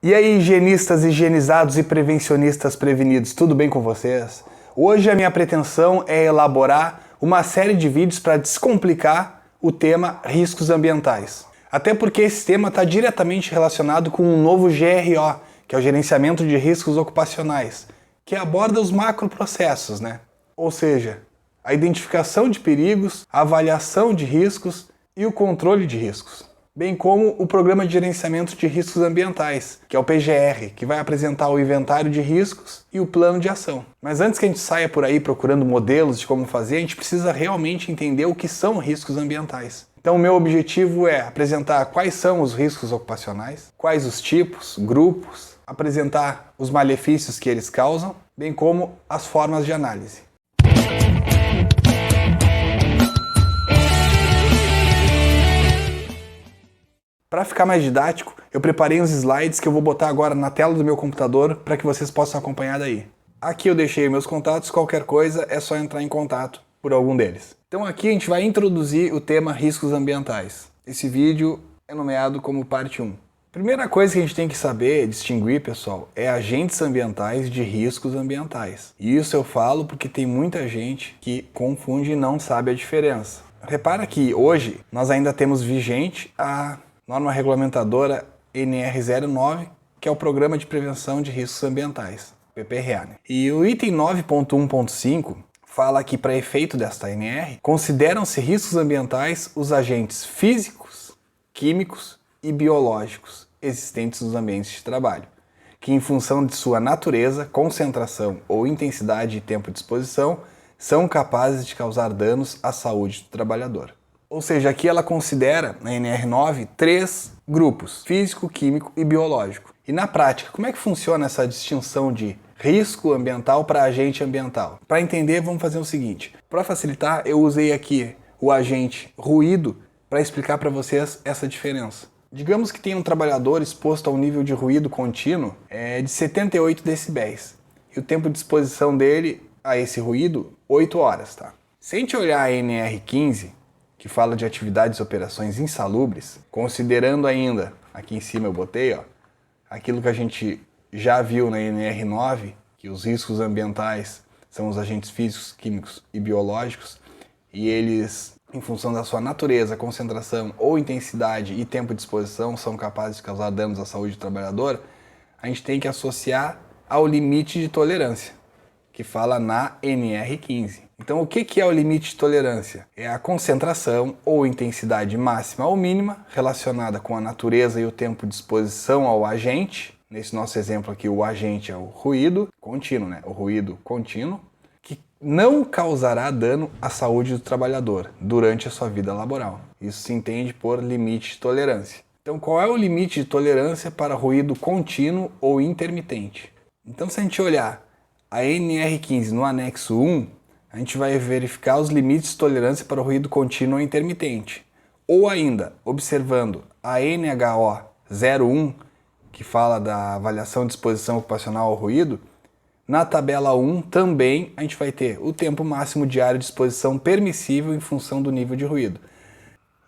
E aí, higienistas higienizados e prevencionistas prevenidos, tudo bem com vocês? Hoje a minha pretensão é elaborar uma série de vídeos para descomplicar o tema riscos ambientais. Até porque esse tema está diretamente relacionado com um novo GRO, que é o Gerenciamento de Riscos Ocupacionais, que aborda os macroprocessos, né? Ou seja, a identificação de perigos, a avaliação de riscos e o controle de riscos. Bem como o Programa de Gerenciamento de Riscos Ambientais, que é o PGR, que vai apresentar o inventário de riscos e o plano de ação. Mas antes que a gente saia por aí procurando modelos de como fazer, a gente precisa realmente entender o que são riscos ambientais. Então o meu objetivo é apresentar quais são os riscos ocupacionais, quais os tipos, grupos, apresentar os malefícios que eles causam, bem como as formas de análise. Para ficar mais didático, eu preparei uns slides que eu vou botar agora na tela do meu computador para que vocês possam acompanhar daí. Aqui eu deixei meus contatos, qualquer coisa é só entrar em contato por algum deles. Então aqui a gente vai introduzir o tema riscos ambientais. Esse vídeo é nomeado como parte 1. Primeira coisa que a gente tem que saber, distinguir, pessoal, é agentes ambientais de riscos ambientais. E isso eu falo porque tem muita gente que confunde e não sabe a diferença. Repara que hoje nós ainda temos vigente a norma regulamentadora NR09, que é o Programa de Prevenção de Riscos Ambientais, PPRA. Né? E o item 9.1.5 fala que, para efeito desta NR, consideram-se riscos ambientais os agentes físicos, químicos e biológicos existentes nos ambientes de trabalho, que, em função de sua natureza, concentração ou intensidade e tempo de exposição, são capazes de causar danos à saúde do trabalhador. Ou seja, aqui ela considera, na NR9, 3 grupos, físico, químico e biológico. E na prática, como é que funciona essa distinção de risco ambiental para agente ambiental? Para entender, vamos fazer o seguinte. Para facilitar, eu usei aqui o agente ruído para explicar para vocês essa diferença. Digamos que tem um trabalhador exposto a um nível de ruído contínuo de 78 decibéis. E o tempo de exposição dele a esse ruído, 8 horas. Tá? Se a gente olhar a NR15, que fala de atividades e operações insalubres, considerando ainda, aqui em cima eu botei, aquilo que a gente já viu na NR9, que os riscos ambientais são os agentes físicos, químicos e biológicos, e eles, em função da sua natureza, concentração ou intensidade e tempo de exposição, são capazes de causar danos à saúde do trabalhador, a gente tem que associar ao limite de tolerância, que fala na NR15. Então, o que é o limite de tolerância? É a concentração ou intensidade máxima ou mínima relacionada com a natureza e o tempo de exposição ao agente. Nesse nosso exemplo aqui, o agente é o ruído contínuo, né? O ruído contínuo, que não causará dano à saúde do trabalhador durante a sua vida laboral. Isso se entende por limite de tolerância. Então, qual é o limite de tolerância para ruído contínuo ou intermitente? Então, se a gente olhar a NR15 no anexo 1, a gente vai verificar os limites de tolerância para o ruído contínuo ou intermitente. Ou ainda, observando a NHO 01, que fala da avaliação de exposição ocupacional ao ruído, na tabela 1 também a gente vai ter o tempo máximo diário de exposição permissível em função do nível de ruído.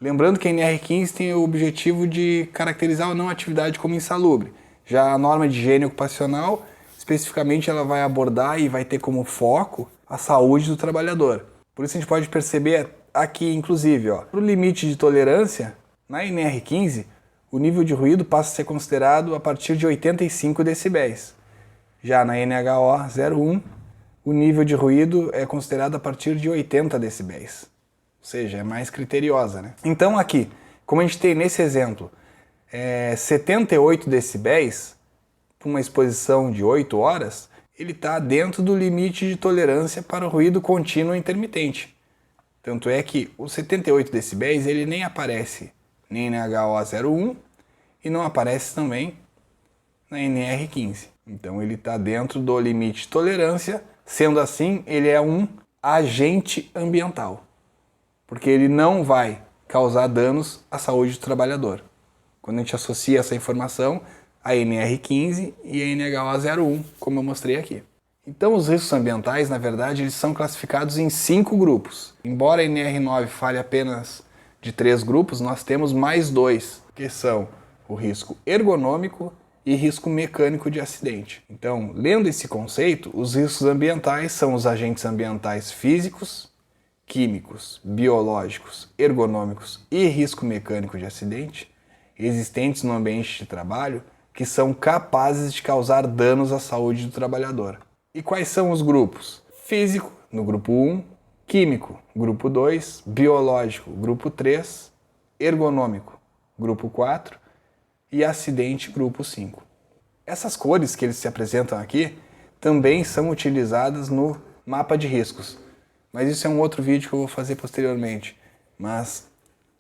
Lembrando que a NR15 tem o objetivo de caracterizar ou não a atividade como insalubre. Já a norma de higiene ocupacional, especificamente, ela vai abordar e vai ter como foco a saúde do trabalhador. Por isso a gente pode perceber aqui, inclusive, para o limite de tolerância, na NR15, o nível de ruído passa a ser considerado a partir de 85 decibéis. Já na NHO 01, o nível de ruído é considerado a partir de 80 decibéis. Ou seja, é mais criteriosa, né? Então aqui, como a gente tem nesse exemplo, 78 decibéis, uma exposição de 8 horas, ele está dentro do limite de tolerância para o ruído contínuo intermitente. Tanto é que os 78 decibéis ele nem aparece nem na HO01 e não aparece também na NR15. Então ele está dentro do limite de tolerância, sendo assim ele é um agente ambiental, porque ele não vai causar danos à saúde do trabalhador. Quando a gente associa essa informação a NR15 e a NHO01, como eu mostrei aqui. Então os riscos ambientais, na verdade, eles são classificados em 5 grupos. Embora a NR9 fale apenas de 3 grupos, nós temos mais 2, que são o risco ergonômico e risco mecânico de acidente. Então, lendo esse conceito, os riscos ambientais são os agentes ambientais físicos, químicos, biológicos, ergonômicos e risco mecânico de acidente existentes no ambiente de trabalho que são capazes de causar danos à saúde do trabalhador. E quais são os grupos? Físico, no grupo 1, químico, grupo 2, biológico, grupo 3, ergonômico, grupo 4 e acidente, grupo 5. Essas cores que eles se apresentam aqui também são utilizadas no mapa de riscos, mas isso é um outro vídeo que eu vou fazer posteriormente. Mas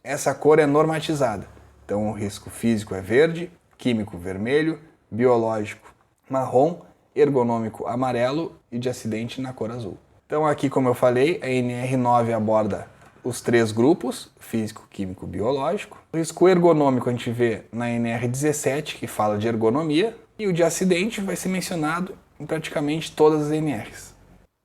essa cor é normatizada, então o risco físico é verde, químico vermelho, biológico marrom, ergonômico amarelo e de acidente na cor azul. Então aqui, como eu falei, a NR9 aborda os 3 grupos, físico, químico, biológico. O risco ergonômico a gente vê na NR17, que fala de ergonomia, e o de acidente vai ser mencionado em praticamente todas as NRs.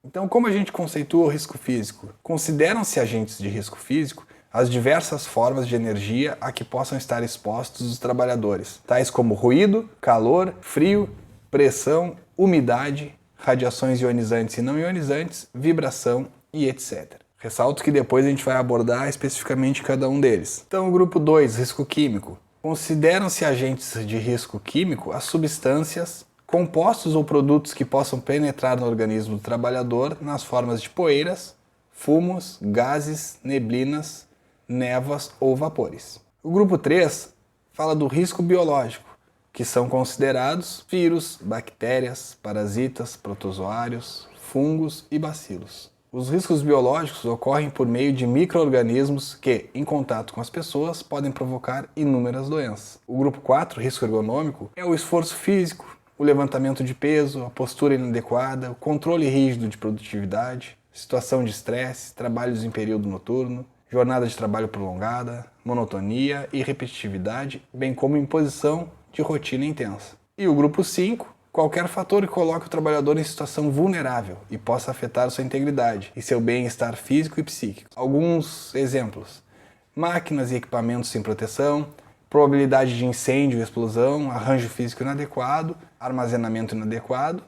Então, como a gente conceitua o risco físico? Consideram-se agentes de risco físico as diversas formas de energia a que possam estar expostos os trabalhadores, tais como ruído, calor, frio, pressão, umidade, radiações ionizantes e não ionizantes, vibração e etc. Ressalto que depois a gente vai abordar especificamente cada um deles. Então, o grupo 2, risco químico. Consideram-se agentes de risco químico as substâncias, compostos ou produtos que possam penetrar no organismo do trabalhador nas formas de poeiras, fumos, gases, neblinas, névoas ou vapores. O grupo 3 fala do risco biológico, que são considerados vírus, bactérias, parasitas, protozoários, fungos e bacilos. Os riscos biológicos ocorrem por meio de micro-organismos que, em contato com as pessoas, podem provocar inúmeras doenças. O grupo 4, risco ergonômico, é o esforço físico, o levantamento de peso, a postura inadequada, o controle rígido de produtividade, situação de estresse, trabalhos em período noturno, jornada de trabalho prolongada, monotonia e repetitividade, bem como imposição de rotina intensa. E o grupo 5, qualquer fator que coloque o trabalhador em situação vulnerável e possa afetar sua integridade e seu bem-estar físico e psíquico. Alguns exemplos: máquinas e equipamentos sem proteção, probabilidade de incêndio e explosão, arranjo físico inadequado, armazenamento inadequado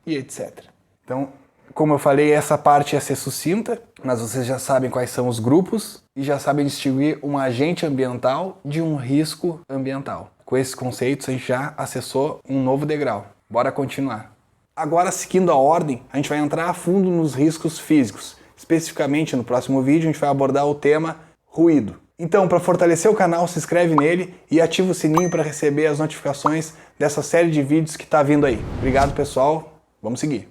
e etc. Então, como eu falei, essa parte ia ser sucinta, mas vocês já sabem quais são os grupos e já sabem distinguir um agente ambiental de um risco ambiental. Com esses conceitos, a gente já acessou um novo degrau. Bora continuar. Agora, seguindo a ordem, a gente vai entrar a fundo nos riscos físicos. Especificamente, no próximo vídeo, a gente vai abordar o tema ruído. Então, para fortalecer o canal, se inscreve nele e ativa o sininho para receber as notificações dessa série de vídeos que está vindo aí. Obrigado, pessoal. Vamos seguir.